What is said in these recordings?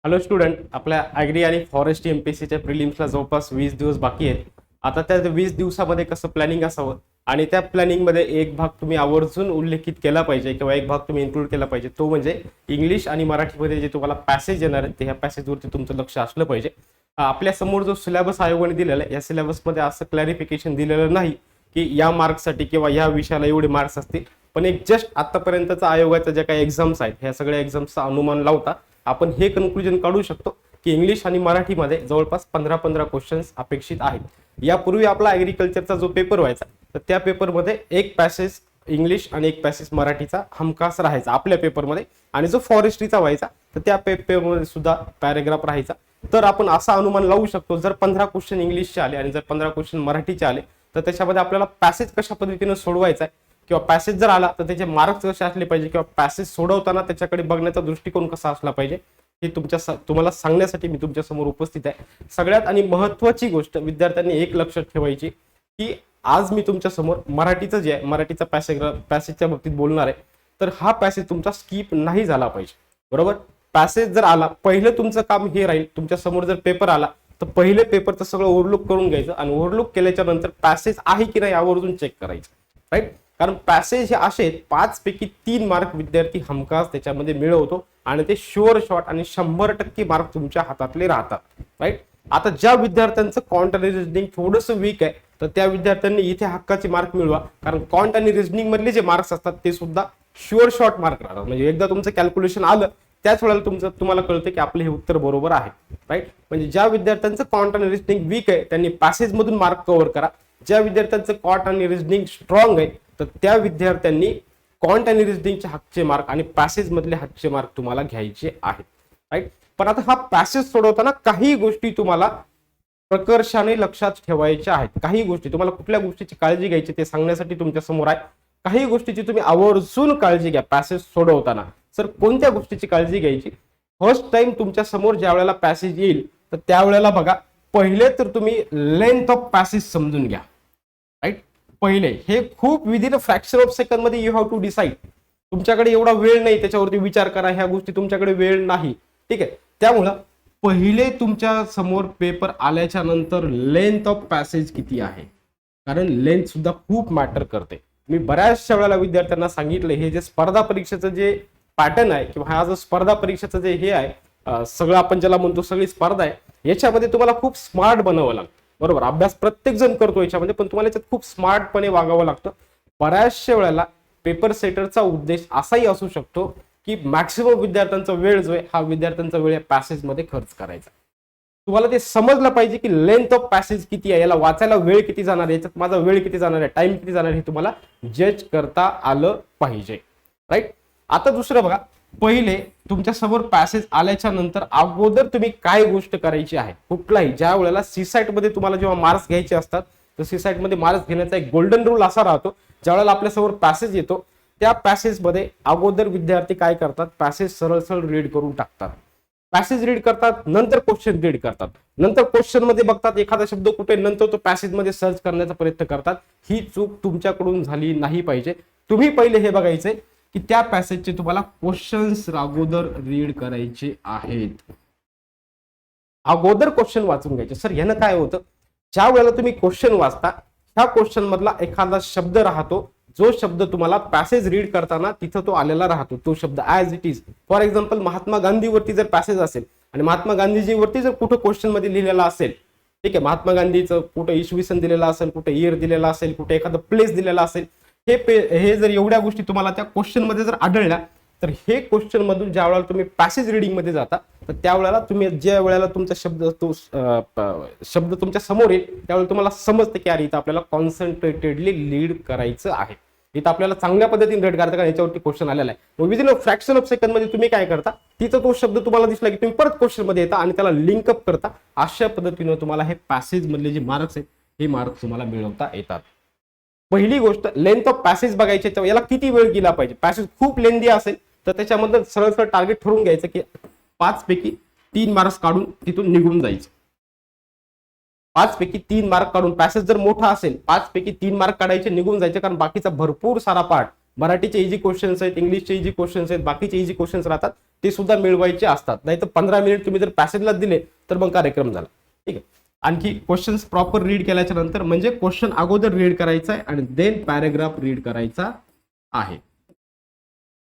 Hello student, आपल्या agree आणि forest एमपीएससीच्या प्रिलिम्सला जवळपास 20 दिवस बाकी आहेत. आता त्या 20 दिवसामध्ये कसं प्लॅनिंग असावं आणि त्या प्लॅनिंगमध्ये एक भाग तुम्ही आवर्जून उल्लेखित केला पाहिजे किंवा एक भाग तुम्ही इन्क्लूड केला पाहिजे, तो म्हणजे इंग्लिश आणि मराठीमध्ये जे तुम्हाला पॅसेज येणार आहेत ते ह्या पॅसेजवरती तुमचं लक्ष असलं पाहिजे. आपल्या समोर जो सिलेबस आयोगाने दिलेला आहे या सिलेबसमध्ये असं क्लॅरिफिकेशन दिलेलं नाही की या मार्क्ससाठी किंवा या विषयाला एवढे मार्क्स असतील, पण एक जस्ट आतापर्यंतचा आयोगाच्या ज्या काही एक्झाम्स आहेत ह्या सगळ्या एक्झाम्सचा अनुमान लावता आपण हे कन्क्लुजन काढू शकतो की इंग्लिश आणि मराठीमध्ये जवळपास 15 क्वेश्चन्स अपेक्षित आहेत. यापूर्वी आपला ॲग्रिकल्चरचा जो पेपर व्हायचा तर त्या पेपरमध्ये एक पॅसेज इंग्लिश आणि एक पॅसेज मराठीचा हमखास राहायचा आपल्या पेपरमध्ये, आणि जो फॉरेस्ट्रीचा व्हायचा तर त्या पेपरमध्ये सुद्धा पॅरेग्राफ राहायचा. तर आपण असा अनुमान लावू शकतो, जर 15 क्वेश्चन इंग्लिशचे आले आणि जर 15 क्वेश्चन मराठीचे आले तर त्याच्यामध्ये आपल्याला पॅसेज कशा पद्धतीने सोडवायचा आहे किंवा पॅसेज जर आला तर त्याचे मार्क्स कसे असले पाहिजे किंवा पॅसेज सोडवताना त्याच्याकडे बघण्याचा दृष्टिकोन कसा असला पाहिजे हे तुम्हाला सांगण्यासाठी मी तुमच्या समोर उपस्थित आहे. सगळ्यात आणि महत्त्वाची गोष्ट विद्यार्थ्यांनी एक लक्षात ठेवायची की आज मी तुमच्या समोर मराठीचं जे आहे मराठीचा पॅसेजच्या बाबतीत बोलणार आहे, तर हा पॅसेज तुमचा स्किप नाही झाला पाहिजे. बरोबर, पॅसेज जर आला पहिलं तुमचं काम हे राहील, तुमच्या समोर जर पेपर आला तर पहिले पेपरचं सगळं ओव्हरलुक करून घ्यायचं आणि ओव्हरलुक केल्याच्या नंतर पॅसेज आहे की नाही आवर्जून चेक करायचं. राईट, कारण पॅसेज हे असे आहेत 5 पैकी 3 मार्क विद्यार्थी हमखास त्याच्यामध्ये मिळवतो आणि ते शुअर शॉट आणि 100% मार्क तुमच्या हातातले राहतात. राईट, आता ज्या विद्यार्थ्यांचं कॉन्ट आणि रिजनिंग थोडंसं वीक आहे तर त्या विद्यार्थ्यांनी इथे हक्काचे मार्क मिळवा, कारण कॉन्ट आणि रिजनिंग मधले जे मार्क्स असतात ते सुद्धा शुअर शॉट मार्क राहतात. म्हणजे एकदा तुमचं कॅल्क्युलेशन आलं त्याच वेळेला तुम्हाला कळतं की आपलं हे उत्तर बरोबर आहे. राईट, म्हणजे ज्या विद्यार्थ्यांचं कॉन्ट आणि रिजनिंग वीक आहे त्यांनी पॅसेज मधून मार्क कव्हर करा. ज्या विद्यार्थ्यांचं कॉन्ट आणि रिजनिंग स्ट्रॉंग आहे तर त्या विद्यार्थ्यांनी कॉन्ट आणि रिजनिंगचे हक्कचे मार्क आणि पॅसेज मधले हक्कचे मार्क तुम्हाला घ्यायचे आहेत. राईट, पण आता हा पॅसेज सोडवताना काही गोष्टी तुम्हाला प्रकर्षाने लक्षात ठेवायच्या आहेत. काही गोष्टी तुम्हाला कुठल्या गोष्टीची काळजी घ्यायची ते सांगण्यासाठी तुमच्या समोर आहे. काही गोष्टीची तुम्ही आवर्जून काळजी घ्या पॅसेज सोडवताना. सर, कोणत्या गोष्टीची काळजी घ्यायची? फर्स्ट टाइम तुमच्या समोर ज्या वेळेला पॅसेज येईल तर त्यावेळेला बघा, पहिले तर तुम्ही लेंथ ऑफ पॅसेज समजून घ्या. राईट, पहिले हे खूप within a fraction of second मध्ये यू हॅव टू डिसाइड. तुमच्याकडे एवढा वेळ नाही त्याच्यावरती विचार करा, ह्या गोष्टी तुमच्याकडे वेळ नाही. ठीक आहे, त्यामुळं पहिले तुमच्या समोर पेपर आल्याच्या नंतर लेंथ ऑफ पॅसेज किती आहे, कारण लेंथ सुद्धा खूप मॅटर करते. मी बऱ्याचशा वेळेला विद्यार्थ्यांना सांगितलं, हे जे स्पर्धा परीक्षेचं जे पॅटर्न आहे किंवा हा जो स्पर्धा परीक्षेचं जे हे आहे सगळं आपण ज्याला म्हणतो सगळी स्पर्धा आहे, याच्यामध्ये तुम्हाला खूप स्मार्ट बनावं लागतं. बरोबर, अभ्यास प्रत्येक जण करतो याच्यामध्ये, पण तुम्हाला याच्यात खूप स्मार्टपणे वागावं लागतं. बऱ्याचशा वेळेला पेपर सेटरचा उद्देश असाही असू शकतो की मॅक्सिमम विद्यार्थ्यांचा वेळ जो आहे हा विद्यार्थ्यांचा वेळ पॅसेज मध्ये खर्च करायचा. तुम्हाला ते समजलं पाहिजे की लेंथ ऑफ पॅसेज किती आहे, याला वाचायला वेळ किती जाणार आहे, याच्यात माझा वेळ किती जाणार आहे, टाइम किती जाणार आहे, हे तुम्हाला जज करता आलं पाहिजे. राईट, आता दुसरं बघा, पहिले तुमच्या समोर पॅसेज आल्याच्या नंतर अगोदर तुम्ही काय गोष्ट करायची आहे. कुठलाही ज्या वेळेला सीसाईट मध्ये तुम्हाला जेव्हा मार्क्स घ्यायचे असतात तर सीसाईट मध्ये मार्क्स घेण्याचा एक गोल्डन रूल असा राहतो, ज्या वेळेला आपल्या समोर पॅसेज येतो त्या पॅसेज मध्ये अगोदर विद्यार्थी काय करतात, पॅसेज सरळ सरळ रीड करून टाकतात. पॅसेज रीड करतात, नंतर क्वेश्चन रीड करतात, नंतर क्वेश्चन मध्ये बघतात एखादा शब्द कुठे, नंतर तो पॅसेज मध्ये सर्च करण्याचा प्रयत्न करतात. ही चूक तुमच्याकडून झाली नाही पाहिजे. तुम्ही पहिले हे बघायचंय की त्या पॅसेजचे तुम्हाला क्वेश्चन्स अगोदर रीड करायचे आहेत. अगोदर क्वेश्चन वाचून घ्यायचे. सर, यानं काय होतं, ज्या वेळेला तुम्ही क्वेश्चन वाचता ह्या क्वेश्चन मधला एखादा शब्द राहतो, जो शब्द तुम्हाला पॅसेज रीड करताना तिथं तो आलेला राहतो, तो शब्द as it is. For example, Mahatma गांधीवरती जर पॅसेज असेल आणि महात्मा गांधीजीवरती जर कुठं क्वेश्चन मध्ये लिहिलेला असेल, ठीक आहे, महात्मा गांधीचं कुठं इसवी सन दिलेला असेल, कुठे इयर दिलेला असेल, कुठे एखादा प्लेस दिलेला असेल, हे जर एवढ्या गोष्टी तुम्हाला त्या क्वेश्चन मध्ये जर आढळल्या तर हे क्वेश्चन मधून ज्या वेळेला तुम्ही पॅसेज रिडिंग मध्ये जाता तर त्यावेळेला तुम्ही ज्या वेळेला तुमचा शब्द तुमच्या समोर येईल त्यावेळेला तुम्हाला समजतं की अरे इथं आपल्याला कॉन्सन्ट्रेटेडली लीड करायचं आहे, इथं आपल्याला चांगल्या पद्धतीने रीड करायचं, कारण याच्यावरती क्वेश्चन आलेला आहे. मग within a fraction of second मध्ये तुम्ही काय करता, तिथं तो शब्द तुम्हाला दिसला की तुम्ही परत क्वेश्चन मध्ये येता आणि त्याला लिंकअप करता. अशा पद्धतीने तुम्हाला हे पॅसेज मधले जे मार्क्स आहेत हे मार्क्स तुम्हाला मिळवता येतात. पहिली गोष्ट, लेंथ ऑफ पॅसेज बघायचे, याला किती वेळ गेला पाहिजे. पॅसेज खूप लेंदी असेल तर त्याच्यामध्ये सरळ सरळ टार्गेट ठरवून घ्यायचं की 5 पैकी 3 मार्क्स काढून तिथून निघून जायचं. 5 पैकी 3 मार्क काढून, पॅसेज जर मोठा असेल 5 पैकी 3 मार्क काढायचे, निघून जायचे, कारण बाकीचा भरपूर सारा पार्ट मराठीचे इझी क्वेश्चन्स आहेत, इंग्लिशचे इझी क्वेश्चन्स आहेत, बाकीचे इझी क्वेश्चन्स राहतात, ते सुद्धा मिळवायचे असतात. नाही तर 15 मिनिट तुम्ही जर पॅसेजला दिले तर मग कार्यक्रम झाला. ठीक आहे. आणखी क्वेश्चन्स प्रॉपर रीड केल्याच्या नंतर म्हणजे क्वेश्चन अगोदर रीड करायचा आहे आणि देन पॅराग्राफ रीड करायचा आहे.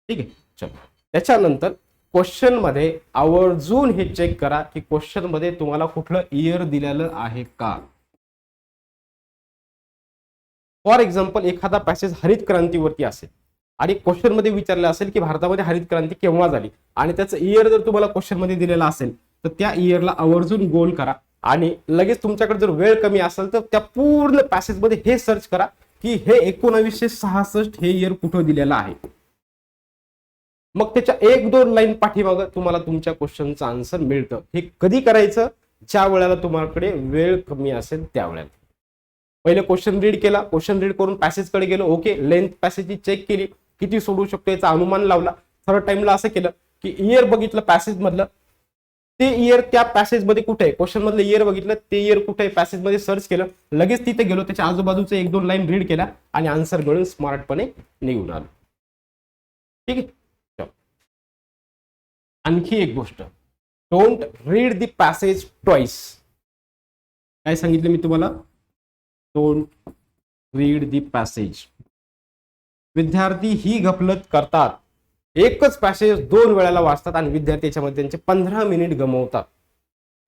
ठीक आहे. चलो त्याच्यानंतर क्वेश्चन मध्ये आवर्जून हे चेक करा की क्वेश्चन मध्ये तुम्हाला कुठलं इयर दिलेलं आहे का. फॉर एक्झाम्पल एखादा पॅसेज हरित क्रांतीवरती असेल आणि क्वेश्चन मध्ये विचारलं असेल की भारतामध्ये हरित क्रांती केव्हा झाली आणि त्याचं इयर जर तुम्हाला क्वेश्चन मध्ये दिलेला असेल तर त्या इयरला आवर्जून गोल करा आणि लगेच तुमच्याकडे जर वेळ कमी असेल तर त्या पूर्ण पॅसेज मध्ये हे सर्च करा की हे 1966 हे इयर कुठं दिलेलं आहे. मग त्याच्या 1-2 लाईन पाठीमागं तुम्हाला तुमच्या क्वेश्चनचं आन्सर मिळतं. हे कधी करायचं? ज्या वेळेला तुम्हाकडे वेळ कमी असेल त्यावेळेला. पहिले क्वेश्चन रीड केला, क्वेश्चन रीड करून पॅसेजकडे गेलो, ओके लेंथ पॅसेजची चेक केली, किती सोडू शकतो याचा अनुमान लावला. थर्ड टाइमला असं केलं की इयर बघितलं पॅसेज मधलं, ते इयर त्या पॅसेज मध्ये कुठे आहे, क्वेश्चन मधलं इयर बघितलं, ते इयर कुठे आहे पॅसेज मध्ये सर्च केलं, लगेच तिथे गेलो, त्याच्या आजूबाजूचे 1-2 लाईन रीड केला आणि आन्सर मिळून स्मार्टपणे निघून आलो. ठीक आहे. आणखी एक गोष्ट, don't read the passage twice. काय सांगितलं मी तुम्हाला? Don't read the passage. विद्यार्थी ही गफलत करतात, एकच पॅसेज 2 वेळाला वाचतात आणि विद्यार्थी याच्यामध्ये त्यांचे 15 मिनिट गमवतात.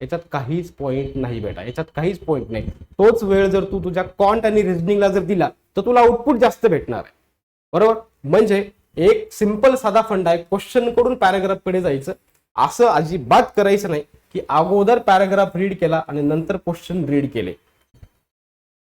याच्यात काहीच पॉइंट नाही बेटा, याच्यात काहीच पॉइंट नाही. तोच वेळ जर तू तुझ्या कॉन्ट आणि रिझनिंगला जर दिला तर तुला आउटपुट जास्त भेटणार आहे. बरोबर. म्हणजे एक सिंपल साधा फंड आहे, क्वेश्चन कडून पॅराग्राफ कडे जायचं. असं अजिबात करायचं नाही की अगोदर पॅराग्राफ रीड केला आणि नंतर क्वेश्चन रीड केले,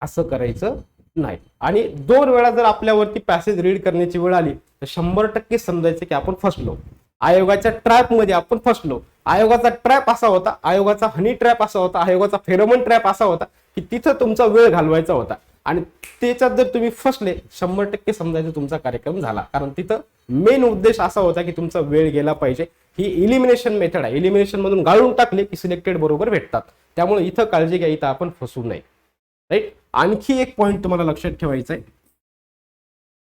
असं करायचं नाही. आणि 2 वेळा जर आपल्यावरती पॅसेज रीड करण्याची वेळ आली तर 100% समजायचं की आपण फसलो, आयोगाच्या ट्रॅप मध्ये आपण फसलो. आयोगाचा ट्रॅप असा होता, आयोगाचा हनी ट्रॅप असा होता, आयोगाचा फेरोमन ट्रॅप असा होता की तिथं तुमचा वेळ घालवायचा होता आणि त्याच्यात जर तुम्ही फसले 100% समजायचं तुमचा कार्यक्रम झाला. कारण तिथं मेन उद्देश असा होता की तुमचा वेळ गेला पाहिजे. ही इलिमिनेशन मेथड आहे, इलिमिनेशन मधून गाळून टाकले की सिलेक्टेड बरोबर भेटतात. त्यामुळे इथं काळजी घ्या, इथं आपण फसू नये. राईट. आणखी एक पॉइंट तुम्हाला लक्षात ठेवायचा आहे,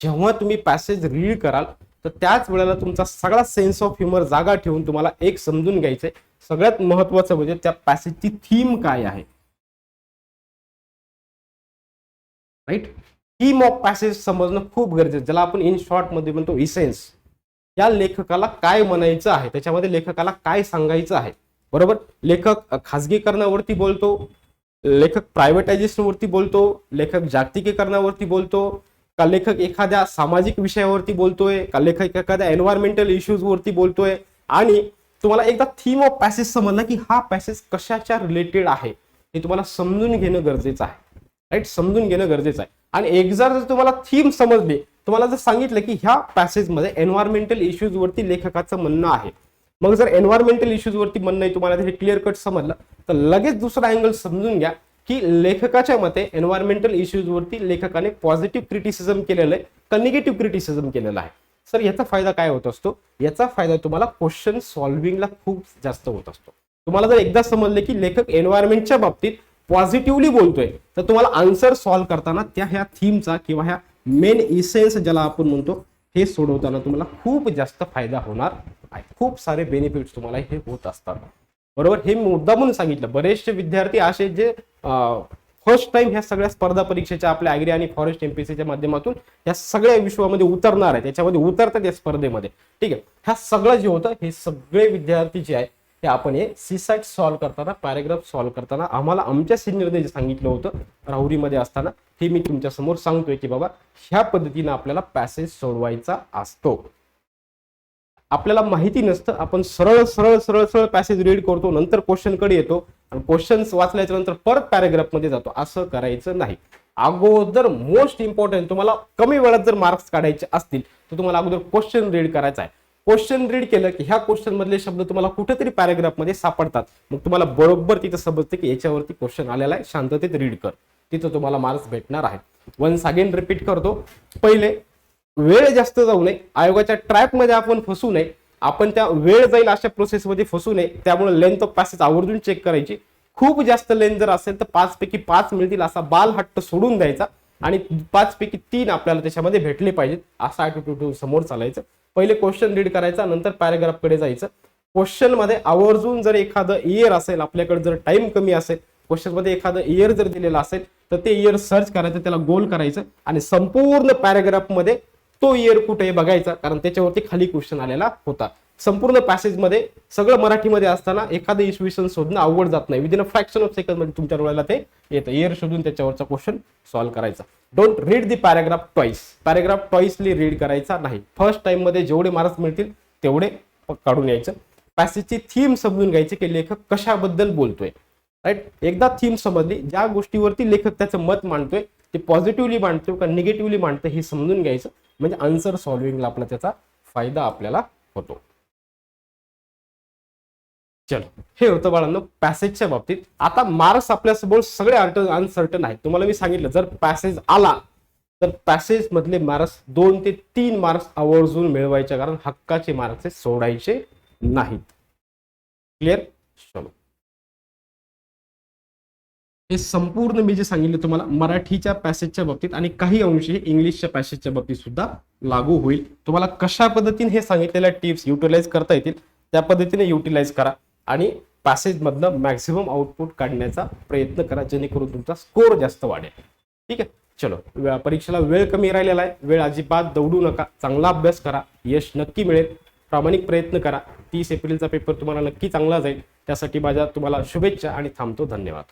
जेव्हा तुम्ही पॅसेज रीड कराल तर त्याच वेळेला तुमचा सगळा सेन्स ऑफ ह्युमर जागा ठेवून तुम्हाला एक समजून घ्यायचंय, सगळ्यात महत्वाचं म्हणजे त्या पॅसेजची थीम काय आहे. राईट. थीम ऑफ पॅसेज समजणं खूप गरजेचं, ज्याला आपण इन शॉर्ट मध्ये म्हणतो इसेन्स. या लेखकाला काय म्हणायचं आहे, त्याच्यामध्ये लेखकाला काय सांगायचं आहे. बरोबर. लेखक खाजगीकरणावरती बोलतो, लेखक प्रायव्हेटायझेशन वरती बोलतो, लेखक जागतिकीकरणावरती बोलतो का, लेखक एखाद्या सामाजिक विषयावरती बोलतोय का, लेखक एखाद्या एन्व्हायरमेंटल इश्यूज वरती बोलतोय. आणि तुम्हाला एकदा थीम ऑफ पॅसेज समजला की हा पॅसेज कशाच्या रिलेटेड आहे हे तुम्हाला समजून घेणं गरजेचं आहे. राईट. समजून घेणं गरजेचं आहे. आणि एकदा जर तुम्हाला थीम समजली, तुम्हाला जर सांगितलं की ह्या पॅसेजमध्ये एन्व्हायरमेंटल इश्यूज वरती लेखकाचं म्हणणं आहे, मग जर एन्व्हायरमेंटल इश्यूज वरती म्हणणं आहे तुम्हाला हे क्लिअर कट समजलं तर लगेच दुसरा अँगल समजून घ्या की लेखकाच्या मते एन्व्हायरमेंटल इश्यूज वरती लेखकाने पॉझिटिव्ह क्रिटिसिझम केलेलं आहे का निगेटिव्ह क्रिटिसिझम केलेलं आहे. सर याचा फायदा काय होत असतो? याचा फायदा तुम्हाला क्वेश्चन सॉल्व्हिंगला खूप जास्त होत असतो. तुम्हाला जर एकदा समजले की लेखक एन्व्हायरमेंटच्या बाबतीत पॉझिटिव्हली बोलतोय तर तुम्हाला आन्सर सॉल्व्ह करताना त्या ह्या थीमचा किंवा ह्या मेन इसेन्स ज्याला आपण म्हणतो हे सोडवताना तुम्हाला खूप जास्त फायदा होणार आहे. खूप सारे बेनिफिट्स तुम्हाला हे होत असतात. बरोबर. हे मुद्दा म्हणून सांगितलं. बरेचसे विद्यार्थी असे जे फर्स्ट टाइम ह्या सगळ्या स्पर्धा परीक्षेच्या आपल्या ॲग्री आणि फॉरेस्ट एमपीसीच्या माध्यमातून या सगळ्या विश्वामध्ये उतरणार आहे, त्याच्यामध्ये उतरतात या स्पर्धेमध्ये. ठीक आहे. ह्या सगळं जे होतं हे सगळे विद्यार्थी जे आहे हे आपण हे सीसॅट सॉल्व्ह करताना, पॅराग्राफ सॉल्व्ह करताना आम्हाला आमच्या सिनियरने जे सांगितलं होतं राहुरीमध्ये असताना हे मी तुमच्या समोर सांगतोय की बाबा ह्या पद्धतीने आपल्याला पॅसेज सोडवायचा असतो. आपल्याला माहिती नसतं, आपण सरळ सरळ सरळ सरळ पॅसेज रीड करतो, नंतर क्वेश्चन कडे येतो आणि क्वेश्चन्स वाचल्याच्या नंतर परत पॅराग्राफ मध्ये जातो. असं करायचं नाही. अगोदर मोस्ट इम्पॉर्टंट, तुम्हाला कमी वेळात जर मार्क्स काढायचे असतील तर तुम्हाला अगोदर क्वेश्चन रीड करायचा आहे. क्वेश्चन रीड केलं की ह्या क्वेश्चन मधले शब्द तुम्हाला कुठेतरी पॅराग्राफ मध्ये सापडतात. मग तुम्हाला बरोबर तिथं समजते की याच्यावरती क्वेश्चन आलेला आहे, शांततेत रीड कर, तिथं तुम्हाला मार्क्स भेटणार आहे. वन्स अगेन रिपीट करतो, पहिले वेळ जास्त जाऊ नये, आयोगाच्या ट्रॅप मध्ये आपण फसू नये, आपण त्या वेळ जाईल अशा प्रोसेसमध्ये फसू नये. त्यामुळे लेंथ ऑफ पॅसेज आवर्जून चेक करायची. खूप जास्त लेंथ जर असेल तर 5 पैकी 5 मिळतील असा बाल हट्ट सोडून द्यायचा आणि 5 पैकी 3 आपल्याला त्याच्यामध्ये भेटले पाहिजेत असा ॲटिट्यूड समोर चालायचं. पहिले क्वेश्चन रीड करायचा, नंतर पॅराग्राफ कडे जायचं. क्वेश्चन मध्ये आवर्जून जर एखादं इयर असेल, आपल्याकडे जर टाइम कमी असेल, क्वेश्चन मध्ये एखादं इयर जर दिलेलं असेल तर ते इयर सर्च करायचं, त्याला गोल करायचं आणि संपूर्ण पॅराग्राफ मध्ये तो इयर कुठे बघायचा, कारण त्याच्यावरती खाली क्वेश्चन आलेला होता. संपूर्ण पॅसेज मध्ये सगळं मराठीमध्ये असताना एखादं इसवी सन शोधणं अवघड जात नाही. Within a fraction of second मध्ये तुमच्या डोळ्याला ते येतं. इयर शोधून त्याच्यावरचा क्वेश्चन सॉल्व्ह करायचा. Don't read the paragraph twice. Paragraph twicely read करायचा नाही. फर्स्ट टाइम मध्ये जेवढे मार्क्स मिळतील तेवढे काढून यायचं. पॅसेजची थीम समजून घ्यायची की लेखक कशाबद्दल बोलतोय. राईट, एकदा थीम समजली, ज्या गोष्टीवरती लेखक त्याचं मत मांडतोय ते पॉझिटिव्हली मांडतोय का निगेटिव्हली मांडतोय हे समजून घ्यायचं, म्हणजे आन्सर सॉल्व्हिंगला आपला त्याचा फायदा आपल्याला होतो. चलो, हे होतं बाळांनो पॅसेजच्या बाबतीत. आता मार्क्स आपल्यासमोर सगळे अनसर्टन आहेत. तुम्हाला मी सांगितलं जर पॅसेज आला तर पॅसेज मधले मार्क्स 2 ते 3 मार्क्स आवर्जून मिळवायचे, कारण हक्काचे मार्क्स सोडायचे नाहीत. क्लिअर? चलो, हे संपूर्ण मी जे सांगितलं तुम्हाला मराठीच्या पॅसेजच्या बाबतीत आणि काही अंशी इंग्लिशच्या पॅसेजच्या बाबतीत सुद्धा लागू होईल. तुम्हाला कशा पद्धतीने हे सांगितलेल्या टिप्स युटिलाइज करता येतील त्या पद्धतीने युटिलाइज करा आणि पॅसेज मधनं मॅक्झिमम आउटपुट काढण्याचा प्रयत्न करा, जेणेकरून तुमचा स्कोर जास्त वाढेल. ठीक आहे, चलो, परीक्षेला वेळ कमी राहिलेला आहे. वेळ अजिबात दौडू नका, चांगला अभ्यास करा, यश नक्की मिळेल. प्रामाणिक प्रयत्न करा. 30 एप्रिलचा पेपर तुम्हाला नक्की चांगला जाईल. त्यासाठी माझ्या तुम्हाला शुभेच्छा आणि थांबतो. धन्यवाद.